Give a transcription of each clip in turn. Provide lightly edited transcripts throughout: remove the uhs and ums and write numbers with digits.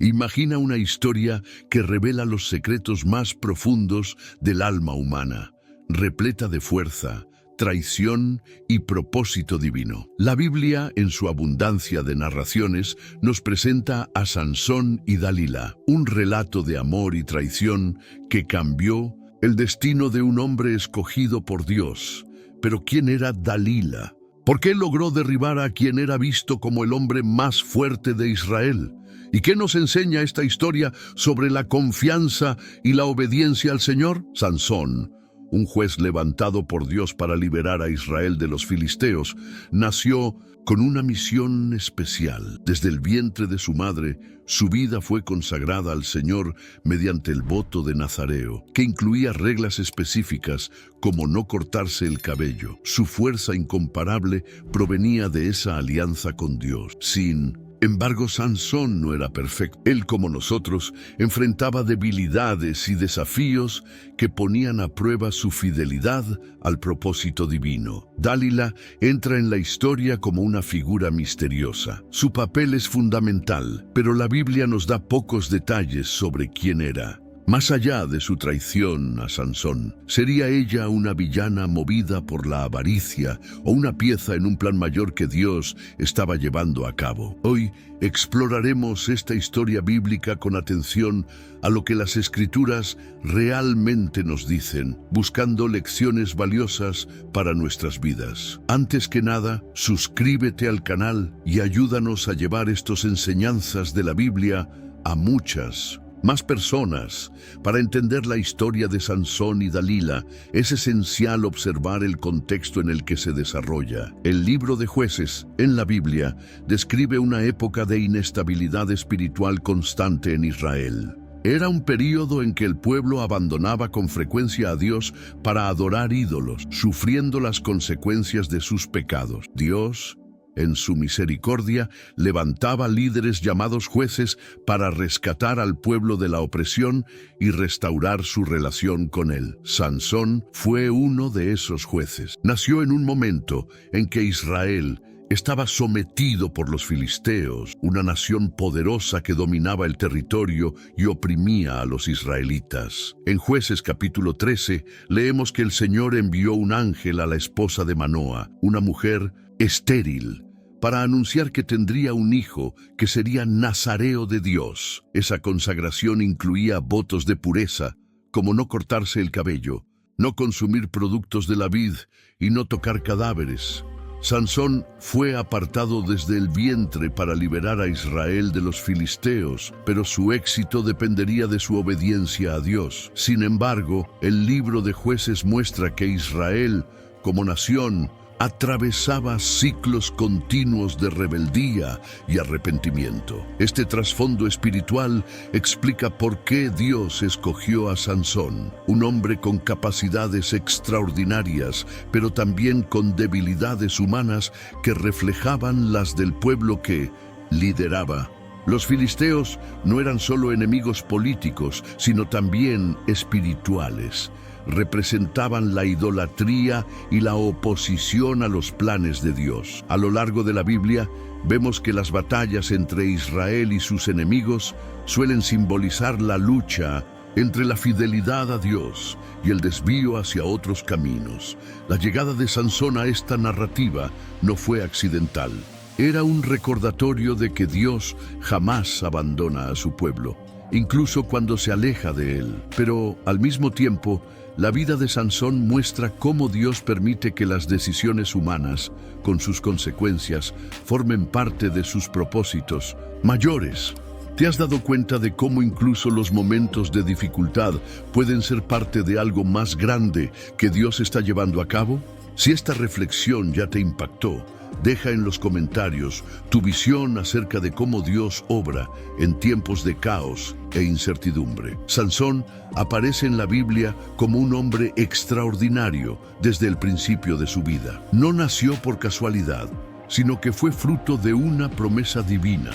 Imagina una historia que revela los secretos más profundos del alma humana, repleta de fuerza, traición y propósito divino. La Biblia, en su abundancia de narraciones, nos presenta a Sansón y Dalila, un relato de amor y traición que cambió el destino de un hombre escogido por Dios. Pero ¿quién era Dalila? ¿Por qué logró derribar a quien era visto como el hombre más fuerte de Israel? ¿Y qué nos enseña esta historia sobre la confianza y la obediencia al Señor? Sansón, un juez levantado por Dios para liberar a Israel de los filisteos, nació con una misión especial. Desde el vientre de su madre, su vida fue consagrada al Señor mediante el voto de Nazareo, que incluía reglas específicas como no cortarse el cabello. Su fuerza incomparable provenía de esa alianza con Dios. Sin embargo, Sansón no era perfecto. Él, como nosotros, enfrentaba debilidades y desafíos que ponían a prueba su fidelidad al propósito divino. Dalila entra en la historia como una figura misteriosa. Su papel es fundamental, pero la Biblia nos da pocos detalles sobre quién era. Más allá de su traición a Sansón, ¿sería ella una villana movida por la avaricia o una pieza en un plan mayor que Dios estaba llevando a cabo? Hoy exploraremos esta historia bíblica con atención a lo que las Escrituras realmente nos dicen, buscando lecciones valiosas para nuestras vidas. Antes que nada, suscríbete al canal y ayúdanos a llevar estas enseñanzas de la Biblia a muchas más personas. Para entender la historia de Sansón y Dalila, es esencial observar el contexto en el que se desarrolla. El libro de Jueces, en la Biblia, describe una época de inestabilidad espiritual constante en Israel. Era un período en que el pueblo abandonaba con frecuencia a Dios para adorar ídolos, sufriendo las consecuencias de sus pecados. Dios, en su misericordia, levantaba líderes llamados jueces para rescatar al pueblo de la opresión y restaurar su relación con él. Sansón fue uno de esos jueces. Nació en un momento en que Israel estaba sometido por los filisteos, una nación poderosa que dominaba el territorio y oprimía a los israelitas. En Jueces capítulo 13 leemos que el Señor envió un ángel a la esposa de Manoa, una mujer estéril, para anunciar que tendría un hijo que sería nazareo de Dios. Esa consagración incluía votos de pureza, como no cortarse el cabello, no consumir productos de la vid y no tocar cadáveres. Sansón fue apartado desde el vientre para liberar a Israel de los filisteos, pero su éxito dependería de su obediencia a Dios. Sin embargo, el libro de Jueces muestra que Israel, como nación, atravesaba ciclos continuos de rebeldía y arrepentimiento. Este trasfondo espiritual explica por qué Dios escogió a Sansón, un hombre con capacidades extraordinarias, pero también con debilidades humanas que reflejaban las del pueblo que lideraba. Los filisteos no eran solo enemigos políticos, sino también espirituales. Representaban la idolatría y la oposición a los planes de Dios. A lo largo de la Biblia, vemos que las batallas entre Israel y sus enemigos suelen simbolizar la lucha entre la fidelidad a Dios y el desvío hacia otros caminos. La llegada de Sansón a esta narrativa no fue accidental. Era un recordatorio de que Dios jamás abandona a su pueblo, incluso cuando se aleja de él. Pero, al mismo tiempo, la vida de Sansón muestra cómo Dios permite que las decisiones humanas, con sus consecuencias, formen parte de sus propósitos mayores. ¿Te has dado cuenta de cómo incluso los momentos de dificultad pueden ser parte de algo más grande que Dios está llevando a cabo? Si esta reflexión ya te impactó, deja en los comentarios tu visión acerca de cómo Dios obra en tiempos de caos e incertidumbre. Sansón aparece en la Biblia como un hombre extraordinario desde el principio de su vida. No nació por casualidad, sino que fue fruto de una promesa divina.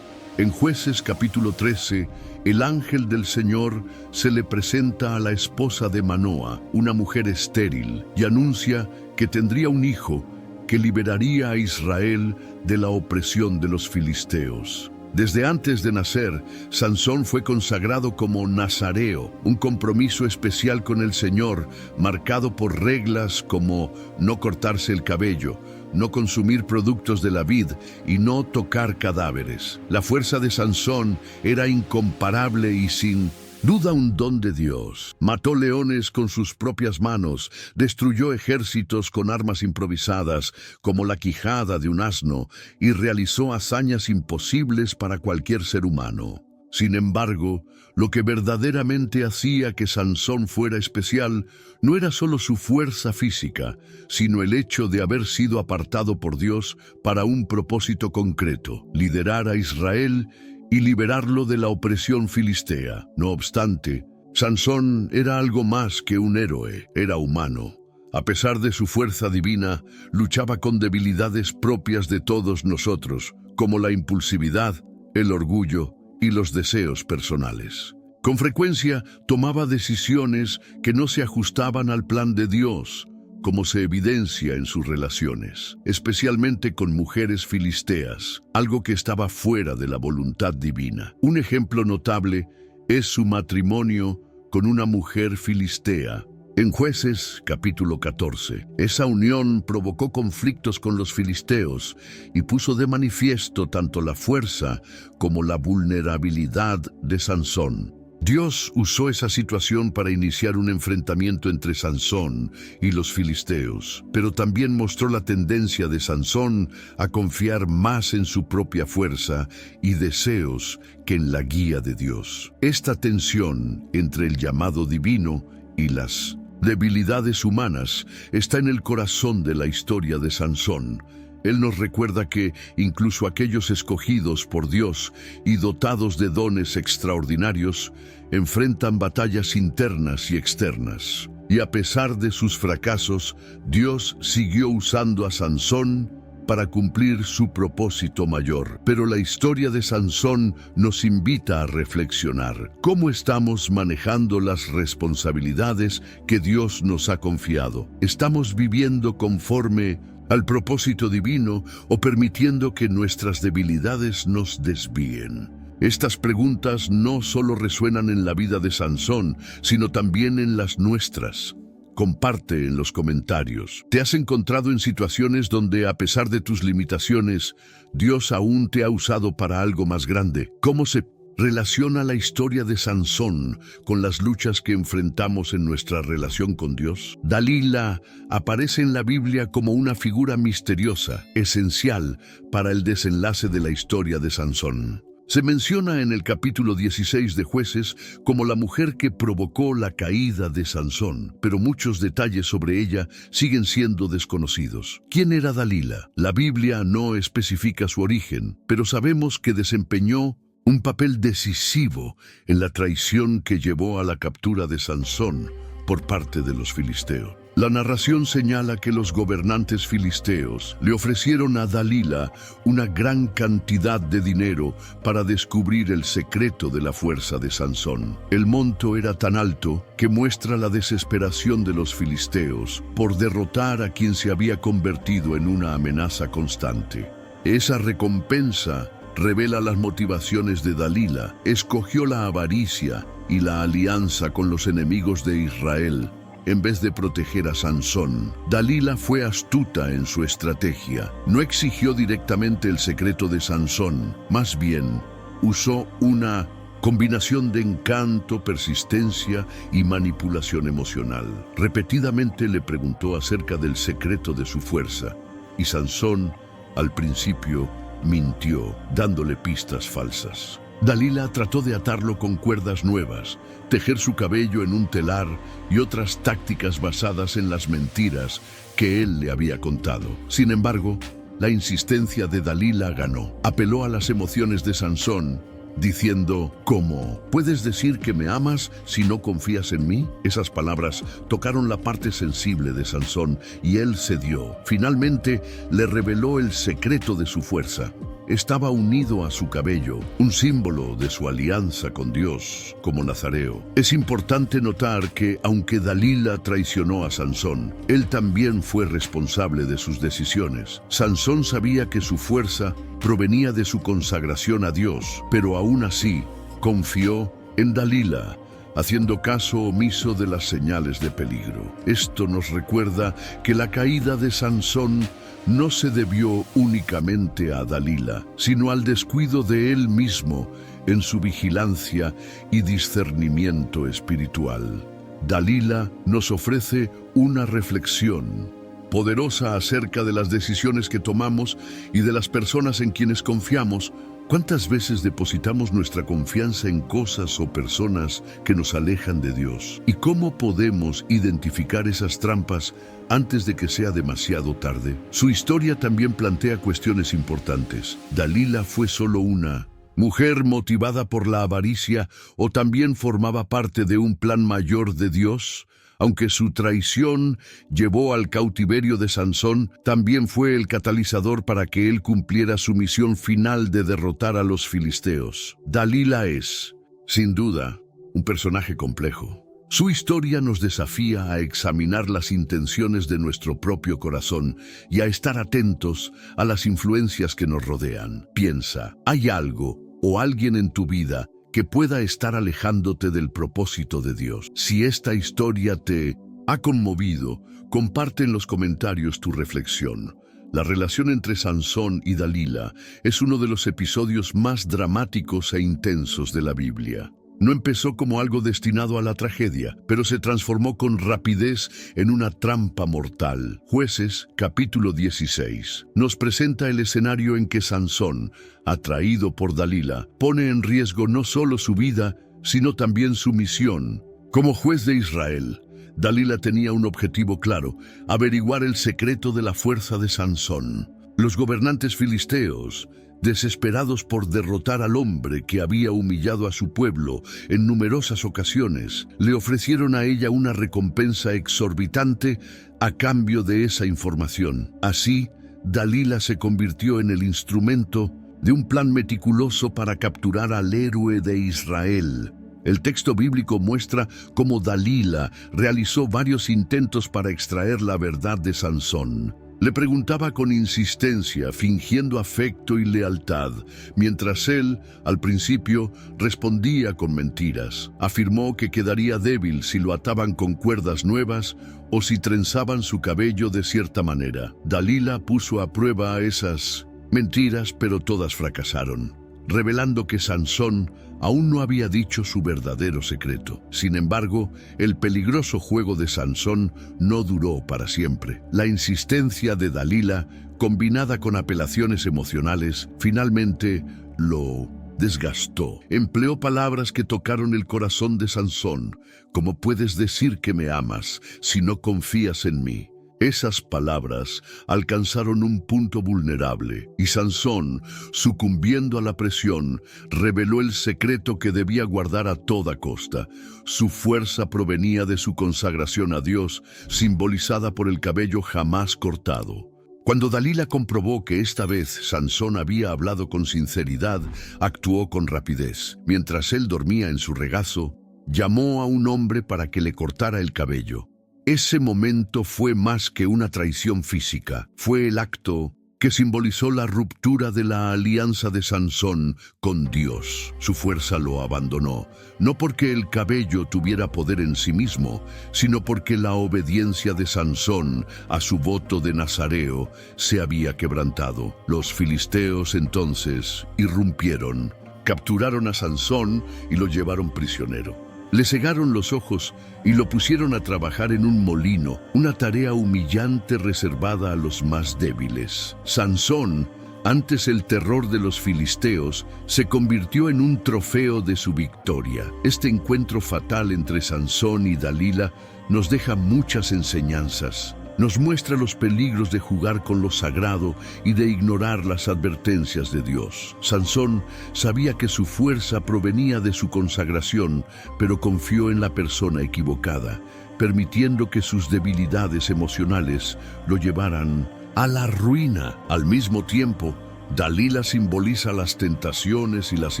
En Jueces capítulo 13, el ángel del Señor se le presenta a la esposa de Manoa, una mujer estéril, y anuncia que tendría un hijo que liberaría a Israel de la opresión de los filisteos. Desde antes de nacer, Sansón fue consagrado como nazareo, un compromiso especial con el Señor, marcado por reglas como no cortarse el cabello, no consumir productos de la vid y no tocar cadáveres. La fuerza de Sansón era incomparable y sin duda un don de Dios. Mató leones con sus propias manos, destruyó ejércitos con armas improvisadas, como la quijada de un asno, y realizó hazañas imposibles para cualquier ser humano. Sin embargo, lo que verdaderamente hacía que Sansón fuera especial no era solo su fuerza física, sino el hecho de haber sido apartado por Dios para un propósito concreto: liderar a Israel y liberarlo de la opresión filistea. No obstante, Sansón era algo más que un héroe, era humano. A pesar de su fuerza divina, luchaba con debilidades propias de todos nosotros, como la impulsividad, el orgullo y los deseos personales. Con frecuencia tomaba decisiones que no se ajustaban al plan de Dios, como se evidencia en sus relaciones, especialmente con mujeres filisteas, algo que estaba fuera de la voluntad divina. Un ejemplo notable es su matrimonio con una mujer filistea. En Jueces, capítulo 14, esa unión provocó conflictos con los filisteos y puso de manifiesto tanto la fuerza como la vulnerabilidad de Sansón. Dios usó esa situación para iniciar un enfrentamiento entre Sansón y los filisteos, pero también mostró la tendencia de Sansón a confiar más en su propia fuerza y deseos que en la guía de Dios. Esta tensión entre el llamado divino y las debilidades humanas está en el corazón de la historia de Sansón. Él nos recuerda que incluso aquellos escogidos por Dios y dotados de dones extraordinarios enfrentan batallas internas y externas. Y a pesar de sus fracasos, Dios siguió usando a Sansón para cumplir su propósito mayor. Pero la historia de Sansón nos invita a reflexionar. ¿Cómo estamos manejando las responsabilidades que Dios nos ha confiado? ¿Estamos viviendo conforme al propósito divino o permitiendo que nuestras debilidades nos desvíen? Estas preguntas no solo resuenan en la vida de Sansón, sino también en las nuestras. Comparte en los comentarios. ¿Te has encontrado en situaciones donde, a pesar de tus limitaciones, Dios aún te ha usado para algo más grande? ¿Cómo se relaciona la historia de Sansón con las luchas que enfrentamos en nuestra relación con Dios? Dalila aparece en la Biblia como una figura misteriosa, esencial para el desenlace de la historia de Sansón. Se menciona en el capítulo 16 de Jueces como la mujer que provocó la caída de Sansón, pero muchos detalles sobre ella siguen siendo desconocidos. ¿Quién era Dalila? La Biblia no especifica su origen, pero sabemos que desempeñó un papel decisivo en la traición que llevó a la captura de Sansón por parte de los filisteos. La narración señala que los gobernantes filisteos le ofrecieron a Dalila una gran cantidad de dinero para descubrir el secreto de la fuerza de Sansón. El monto era tan alto que muestra la desesperación de los filisteos por derrotar a quien se había convertido en una amenaza constante. Esa recompensa revela las motivaciones de Dalila. Escogió la avaricia y la alianza con los enemigos de Israel en vez de proteger a Sansón. Dalila fue astuta en su estrategia. No exigió directamente el secreto de Sansón, más bien usó una combinación de encanto, persistencia y manipulación emocional. Repetidamente le preguntó acerca del secreto de su fuerza, y Sansón, al principio, mintió, dándole pistas falsas. Dalila trató de atarlo con cuerdas nuevas, tejer su cabello en un telar y otras tácticas basadas en las mentiras que él le había contado. Sin embargo, la insistencia de Dalila ganó. Apeló a las emociones de Sansón, diciendo: ¿cómo puedes decir que me amas si no confías en mí? Esas palabras tocaron la parte sensible de Sansón y él cedió. Finalmente le reveló el secreto de su fuerza. estaba unido a su cabello, un símbolo de su alianza con Dios como nazareo. Es importante notar que, aunque Dalila traicionó a Sansón, él también fue responsable de sus decisiones. Sansón sabía que su fuerza provenía de su consagración a Dios, pero aún así confió en Dalila, haciendo caso omiso de las señales de peligro. Esto nos recuerda que la caída de Sansón no se debió únicamente a Dalila, sino al descuido de él mismo en su vigilancia y discernimiento espiritual. Dalila nos ofrece una reflexión poderosa acerca de las decisiones que tomamos y de las personas en quienes confiamos. ¿Cuántas veces depositamos nuestra confianza en cosas o personas que nos alejan de Dios? ¿Y cómo podemos identificar esas trampas antes de que sea demasiado tarde? Su historia también plantea cuestiones importantes. ¿Dalila fue solo una mujer motivada por la avaricia o también formaba parte de un plan mayor de Dios? Aunque su traición llevó al cautiverio de Sansón, también fue el catalizador para que él cumpliera su misión final de derrotar a los filisteos. Dalila es, sin duda, un personaje complejo. Su historia nos desafía a examinar las intenciones de nuestro propio corazón y a estar atentos a las influencias que nos rodean. Piensa, ¿hay algo o alguien en tu vida que pueda estar alejándote del propósito de Dios? Si esta historia te ha conmovido, comparte en los comentarios tu reflexión. La relación entre Sansón y Dalila es uno de los episodios más dramáticos e intensos de la Biblia. No empezó como algo destinado a la tragedia, pero se transformó con rapidez en una trampa mortal. Jueces, capítulo 16, nos presenta el escenario en que Sansón, atraído por Dalila, pone en riesgo no solo su vida, sino también su misión. Como juez de Israel, Dalila tenía un objetivo claro: averiguar el secreto de la fuerza de Sansón. Los gobernantes filisteos, desesperados por derrotar al hombre que había humillado a su pueblo en numerosas ocasiones, le ofrecieron a ella una recompensa exorbitante a cambio de esa información. Así, Dalila se convirtió en el instrumento de un plan meticuloso para capturar al héroe de Israel. El texto bíblico muestra cómo Dalila realizó varios intentos para extraer la verdad de Sansón. Le preguntaba con insistencia, fingiendo afecto y lealtad, mientras él, al principio, respondía con mentiras. Afirmó que quedaría débil si lo ataban con cuerdas nuevas o si trenzaban su cabello de cierta manera. Dalila puso a prueba esas mentiras, pero todas fracasaron, revelando que Sansón aún no había dicho su verdadero secreto. Sin embargo, el peligroso juego de Sansón no duró para siempre. La insistencia de Dalila, combinada con apelaciones emocionales, finalmente lo desgastó. Empleó palabras que tocaron el corazón de Sansón. ¿Cómo puedes decir que me amas si no confías en mí? Esas palabras alcanzaron un punto vulnerable y Sansón, sucumbiendo a la presión, reveló el secreto que debía guardar a toda costa. Su fuerza provenía de su consagración a Dios, simbolizada por el cabello jamás cortado. Cuando Dalila comprobó que esta vez Sansón había hablado con sinceridad, actuó con rapidez. Mientras él dormía en su regazo, llamó a un hombre para que le cortara el cabello. Ese momento fue más que una traición física, fue el acto que simbolizó la ruptura de la alianza de Sansón con Dios. Su fuerza lo abandonó, no porque el cabello tuviera poder en sí mismo, sino porque la obediencia de Sansón a su voto de nazareo se había quebrantado. Los filisteos entonces irrumpieron, capturaron a Sansón y lo llevaron prisionero. Le cegaron los ojos y lo pusieron a trabajar en un molino, una tarea humillante reservada a los más débiles. Sansón, antes el terror de los filisteos, se convirtió en un trofeo de su victoria. Este encuentro fatal entre Sansón y Dalila nos deja muchas enseñanzas. Nos muestra los peligros de jugar con lo sagrado y de ignorar las advertencias de Dios. Sansón sabía que su fuerza provenía de su consagración, pero confió en la persona equivocada, permitiendo que sus debilidades emocionales lo llevaran a la ruina. Al mismo tiempo, Dalila simboliza las tentaciones y las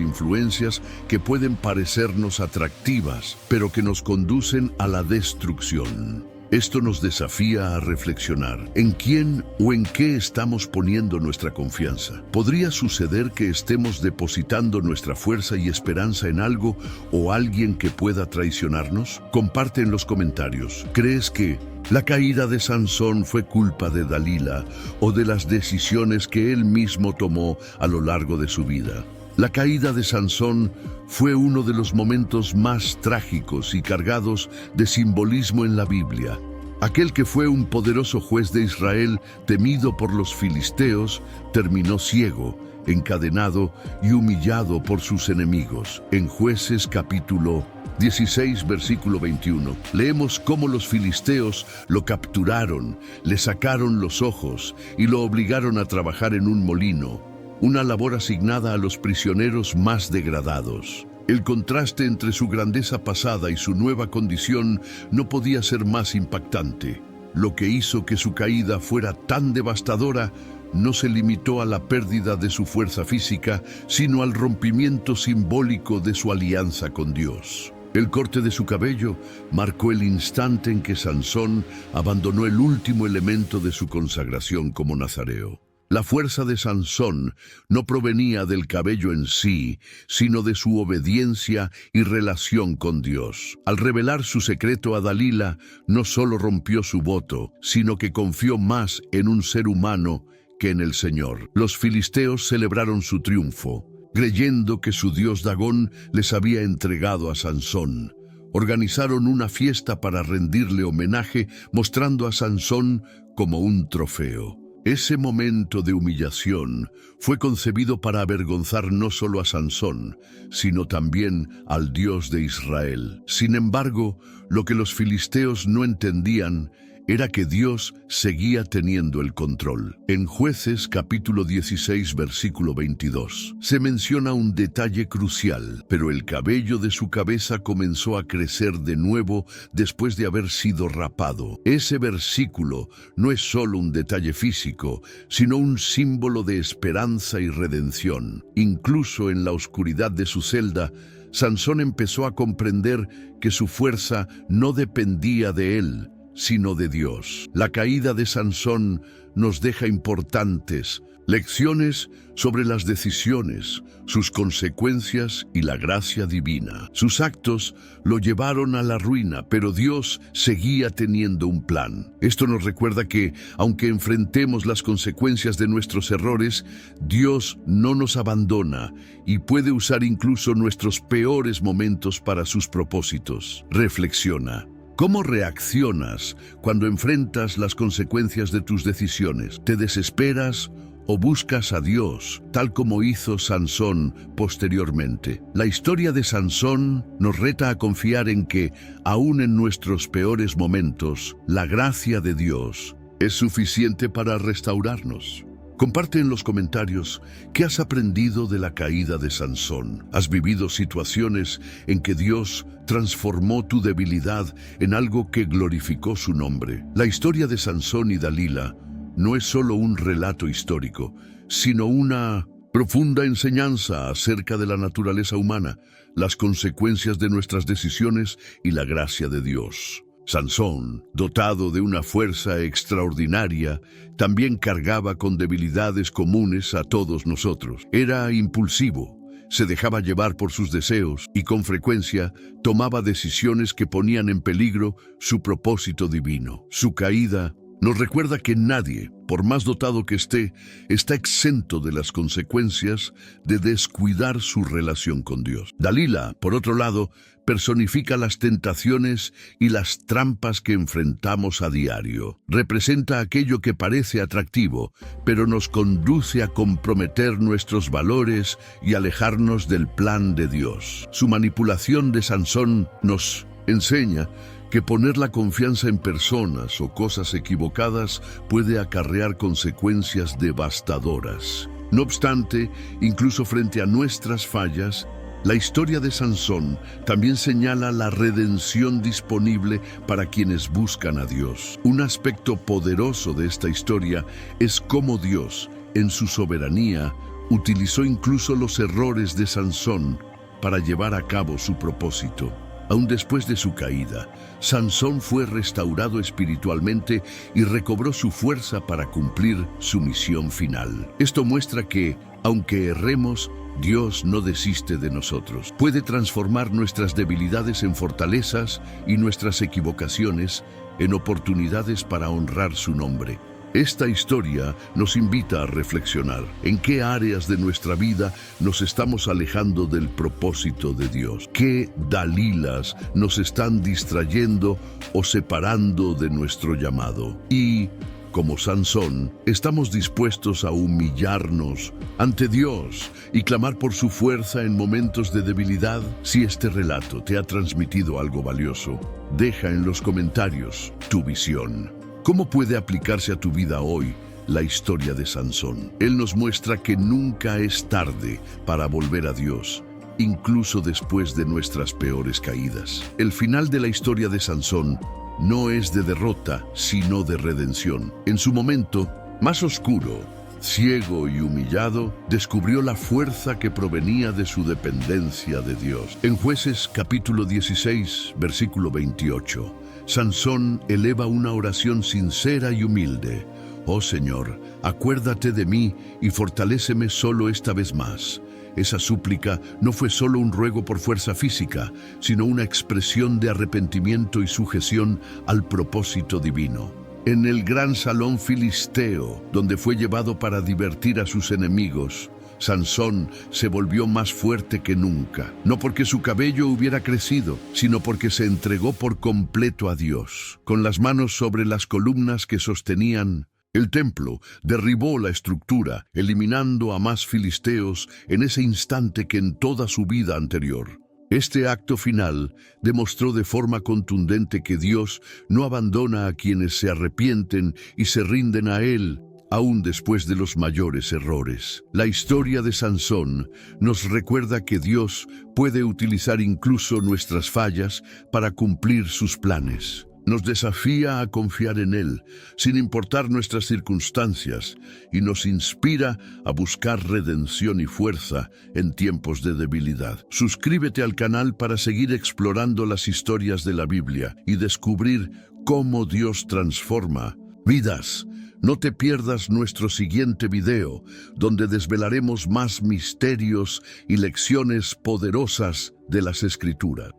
influencias que pueden parecernos atractivas, pero que nos conducen a la destrucción. Esto nos desafía a reflexionar en quién o en qué estamos poniendo nuestra confianza. ¿Podría suceder que estemos depositando nuestra fuerza y esperanza en algo o alguien que pueda traicionarnos? Comparte en los comentarios. ¿Crees que la caída de Sansón fue culpa de Dalila o de las decisiones que él mismo tomó a lo largo de su vida? La caída de Sansón fue uno de los momentos más trágicos y cargados de simbolismo en la Biblia. Aquel que fue un poderoso juez de Israel, temido por los filisteos, terminó ciego, encadenado y humillado por sus enemigos. En Jueces capítulo 16, versículo 21, leemos cómo los filisteos lo capturaron, le sacaron los ojos y lo obligaron a trabajar en un molino, una labor asignada a los prisioneros más degradados. El contraste entre su grandeza pasada y su nueva condición no podía ser más impactante. Lo que hizo que su caída fuera tan devastadora no se limitó a la pérdida de su fuerza física, sino al rompimiento simbólico de su alianza con Dios. El corte de su cabello marcó el instante en que Sansón abandonó el último elemento de su consagración como nazareo. La fuerza de Sansón no provenía del cabello en sí, sino de su obediencia y relación con Dios. Al revelar su secreto a Dalila, no solo rompió su voto, sino que confió más en un ser humano que en el Señor. Los filisteos celebraron su triunfo, creyendo que su dios Dagón les había entregado a Sansón. Organizaron una fiesta para rendirle homenaje, mostrando a Sansón como un trofeo. Ese momento de humillación fue concebido para avergonzar no solo a Sansón, sino también al Dios de Israel. Sin embargo, lo que los filisteos no entendían era que Dios seguía teniendo el control. En Jueces capítulo 16, versículo 22, se menciona un detalle crucial, pero el cabello de su cabeza comenzó a crecer de nuevo después de haber sido rapado. Ese versículo no es solo un detalle físico, sino un símbolo de esperanza y redención. Incluso en la oscuridad de su celda, Sansón empezó a comprender que su fuerza no dependía de él, sino de Dios. La caída de Sansón nos deja importantes lecciones sobre las decisiones, sus consecuencias y la gracia divina. Sus actos lo llevaron a la ruina, pero Dios seguía teniendo un plan. Esto nos recuerda que, aunque enfrentemos las consecuencias de nuestros errores, Dios no nos abandona y puede usar incluso nuestros peores momentos para sus propósitos. Reflexiona. ¿Cómo reaccionas cuando enfrentas las consecuencias de tus decisiones? ¿Te desesperas o buscas a Dios, tal como hizo Sansón posteriormente? La historia de Sansón nos reta a confiar en que, aún en nuestros peores momentos, la gracia de Dios es suficiente para restaurarnos. Comparte en los comentarios qué has aprendido de la caída de Sansón. ¿Has vivido situaciones en que Dios transformó tu debilidad en algo que glorificó su nombre? La historia de Sansón y Dalila no es solo un relato histórico, sino una profunda enseñanza acerca de la naturaleza humana, las consecuencias de nuestras decisiones y la gracia de Dios. Sansón, dotado de una fuerza extraordinaria, también cargaba con debilidades comunes a todos nosotros. Era impulsivo, se dejaba llevar por sus deseos y con frecuencia tomaba decisiones que ponían en peligro su propósito divino. Su caída nos recuerda que nadie, por más dotado que esté, está exento de las consecuencias de descuidar su relación con Dios. Dalila, por otro lado, personifica las tentaciones y las trampas que enfrentamos a diario. Representa aquello que parece atractivo, pero nos conduce a comprometer nuestros valores y alejarnos del plan de Dios. Su manipulación de Sansón nos enseña que poner la confianza en personas o cosas equivocadas puede acarrear consecuencias devastadoras. No obstante, incluso frente a nuestras fallas, la historia de Sansón también señala la redención disponible para quienes buscan a Dios. Un aspecto poderoso de esta historia es cómo Dios, en su soberanía, utilizó incluso los errores de Sansón para llevar a cabo su propósito. Aun después de su caída, Sansón fue restaurado espiritualmente y recobró su fuerza para cumplir su misión final. Esto muestra que, aunque erremos, Dios no desiste de nosotros. Puede transformar nuestras debilidades en fortalezas y nuestras equivocaciones en oportunidades para honrar su nombre. Esta historia nos invita a reflexionar en qué áreas de nuestra vida nos estamos alejando del propósito de Dios, qué Dalilas nos están distrayendo o separando de nuestro llamado. Y, como Sansón, estamos dispuestos a humillarnos ante Dios y clamar por su fuerza en momentos de debilidad. Si este relato te ha transmitido algo valioso, deja en los comentarios tu visión. ¿Cómo puede aplicarse a tu vida hoy la historia de Sansón? Él nos muestra que nunca es tarde para volver a Dios, incluso después de nuestras peores caídas. El final de la historia de Sansón no es de derrota, sino de redención. En su momento más oscuro, ciego y humillado, descubrió la fuerza que provenía de su dependencia de Dios. En Jueces capítulo 16, versículo 28, Sansón eleva una oración sincera y humilde. Oh Señor, acuérdate de mí y fortaléceme solo esta vez más. Esa súplica no fue solo un ruego por fuerza física, sino una expresión de arrepentimiento y sujeción al propósito divino. En el gran salón filisteo, donde fue llevado para divertir a sus enemigos, Sansón se volvió más fuerte que nunca, no porque su cabello hubiera crecido, sino porque se entregó por completo a Dios. Con las manos sobre las columnas que sostenían el templo, derribó la estructura, eliminando a más filisteos en ese instante que en toda su vida anterior. Este acto final demostró de forma contundente que Dios no abandona a quienes se arrepienten y se rinden a Él, aún después de los mayores errores. La historia de Sansón nos recuerda que Dios puede utilizar incluso nuestras fallas para cumplir sus planes. Nos desafía a confiar en Él, sin importar nuestras circunstancias, y nos inspira a buscar redención y fuerza en tiempos de debilidad. Suscríbete al canal para seguir explorando las historias de la Biblia y descubrir cómo Dios transforma vidas. No te pierdas nuestro siguiente video, donde desvelaremos más misterios y lecciones poderosas de las Escrituras.